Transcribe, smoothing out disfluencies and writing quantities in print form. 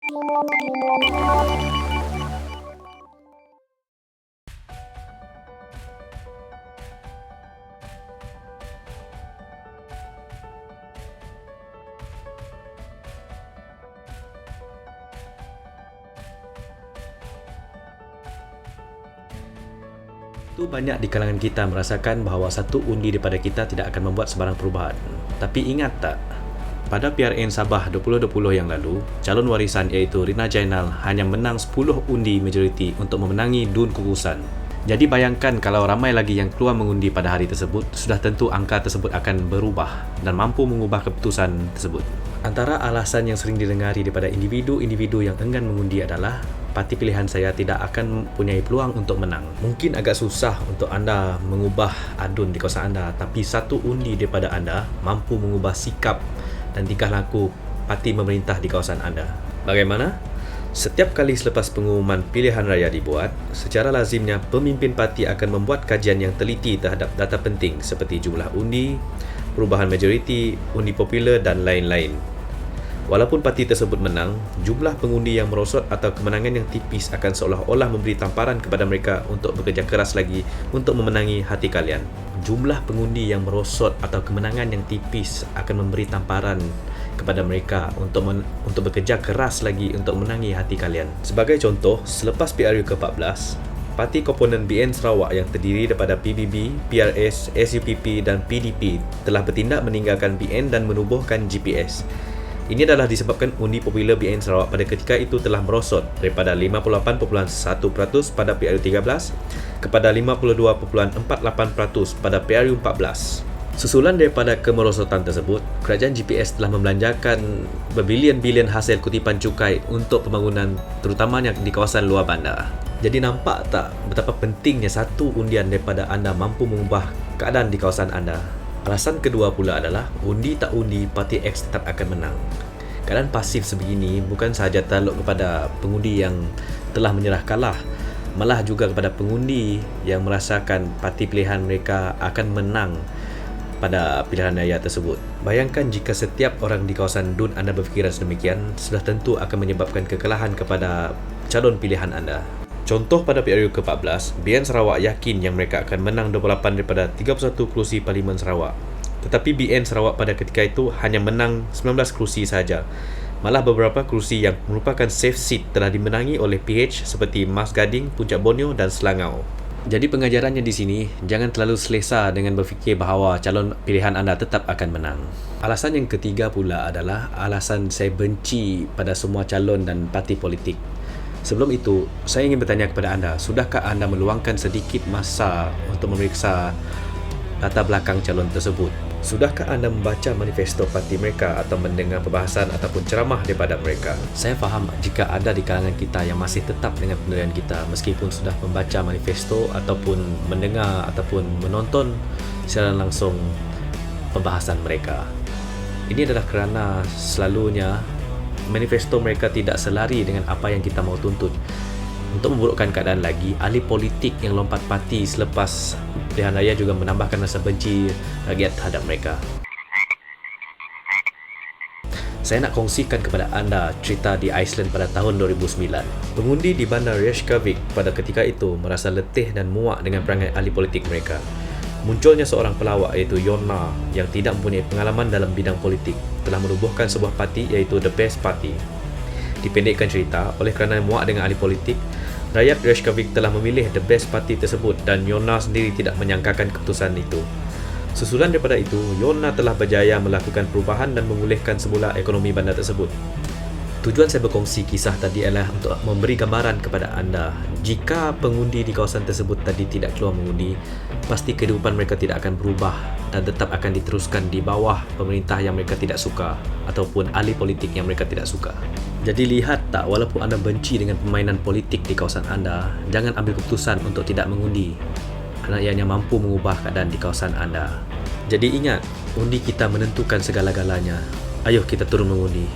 Itu banyak di kalangan kita merasakan bahawa satu undi daripada kita tidak akan membuat sebarang perubahan. Tapi ingat tak, pada PRN Sabah 2020 yang lalu, calon warisan iaitu Rina Jainal hanya menang 10 undi majoriti untuk memenangi DUN Kukusan. Jadi bayangkan kalau ramai lagi yang keluar mengundi pada hari tersebut, sudah tentu angka tersebut akan berubah dan mampu mengubah keputusan tersebut. Antara alasan yang sering didengari daripada individu-individu yang enggan mengundi adalah parti pilihan saya tidak akan mempunyai peluang untuk menang. Mungkin agak susah untuk anda mengubah adun di kawasan anda, tapi satu undi daripada anda mampu mengubah sikap dan tingkah laku parti pemerintah di kawasan anda. Bagaimana? Setiap kali selepas pengumuman pilihan raya dibuat, secara lazimnya pemimpin parti akan membuat kajian yang teliti terhadap data penting seperti jumlah undi, perubahan majoriti, undi popular dan lain-lain. Walaupun parti tersebut menang, jumlah pengundi yang merosot atau kemenangan yang tipis akan seolah-olah memberi tamparan kepada mereka untuk bekerja keras lagi untuk memenangi hati kalian. Jumlah pengundi yang merosot atau kemenangan yang tipis akan memberi tamparan kepada mereka untuk bekerja keras lagi untuk menangi hati kalian. Sebagai contoh, selepas PRU ke-14, parti komponen BN Sarawak yang terdiri daripada PBB, PRS, SUPP dan PDP telah bertindak meninggalkan BN dan menubuhkan GPS. Ini adalah disebabkan undi popular BN Sarawak pada ketika itu telah merosot daripada 58.1% pada PRU 13 kepada 52.48% pada PRU 14. Susulan daripada kemerosotan tersebut, kerajaan GPS telah membelanjakan berbilion-bilion hasil kutipan cukai untuk pembangunan terutamanya di kawasan luar bandar. Jadi nampak tak betapa pentingnya satu undian daripada anda mampu mengubah keadaan di kawasan anda? Alasan kedua pula adalah undi tak undi, parti X tetap akan menang. Keadaan pasif sebegini bukan sahaja terlalu kepada pengundi yang telah menyerah kalah, malah juga kepada pengundi yang merasakan parti pilihan mereka akan menang pada pilihan raya tersebut. Bayangkan jika setiap orang di kawasan DUN anda berfikiran sedemikian, sudah tentu akan menyebabkan kekalahan kepada calon pilihan anda. Contoh pada PRU ke-14, BN Sarawak yakin yang mereka akan menang 28 daripada 31 kerusi Parlimen Sarawak. Tetapi BN Sarawak pada ketika itu hanya menang 19 kerusi sahaja. Malah beberapa kerusi yang merupakan safe seat telah dimenangi oleh PH seperti Mas Gading, Puncak Borneo dan Selangau. Jadi pengajarannya di sini, jangan terlalu selesa dengan berfikir bahawa calon pilihan anda tetap akan menang. Alasan yang ketiga pula adalah alasan saya benci pada semua calon dan parti politik. Sebelum itu, saya ingin bertanya kepada anda, sudahkah anda meluangkan sedikit masa untuk memeriksa latar belakang calon tersebut? Sudahkah anda membaca manifesto parti mereka atau mendengar perbahasan ataupun ceramah daripada mereka? Saya faham jika ada di kalangan kita yang masih tetap dengan pendirian kita meskipun sudah membaca manifesto ataupun mendengar ataupun menonton secara langsung pembahasan mereka. Ini adalah kerana selalunya manifesto mereka tidak selari dengan apa yang kita mahu tuntut. Untuk memburukkan keadaan lagi, ahli politik yang lompat parti selepas pilihan raya juga menambahkan rasa benci rakyat terhadap mereka. Saya nak kongsikan kepada anda cerita di Iceland pada tahun 2009. Pengundi di bandar Reykjavik pada ketika itu merasa letih dan muak dengan perangai ahli politik mereka. Munculnya seorang pelawak iaitu Jonna yang tidak mempunyai pengalaman dalam bidang politik telah menubuhkan sebuah parti iaitu The Best Party. Dipendekkan cerita, oleh kerana muak dengan ahli politik, rakyat Reykjavik telah memilih The Best Party tersebut dan Jonna sendiri tidak menyangkakan keputusan itu. Susulan daripada itu, Jonna telah berjaya melakukan perubahan dan memulihkan semula ekonomi bandar tersebut. Tujuan saya berkongsi kisah tadi adalah untuk memberi gambaran kepada anda, jika pengundi di kawasan tersebut tadi tidak keluar mengundi, pasti kehidupan mereka tidak akan berubah dan tetap akan diteruskan di bawah pemerintah yang mereka tidak suka ataupun ahli politik yang mereka tidak suka. Jadi lihat tak, walaupun anda benci dengan permainan politik di kawasan anda, jangan ambil keputusan untuk tidak mengundi kerana ianya mampu mengubah keadaan di kawasan anda. Jadi ingat, undi kita menentukan segala-galanya. Ayuh kita turun mengundi.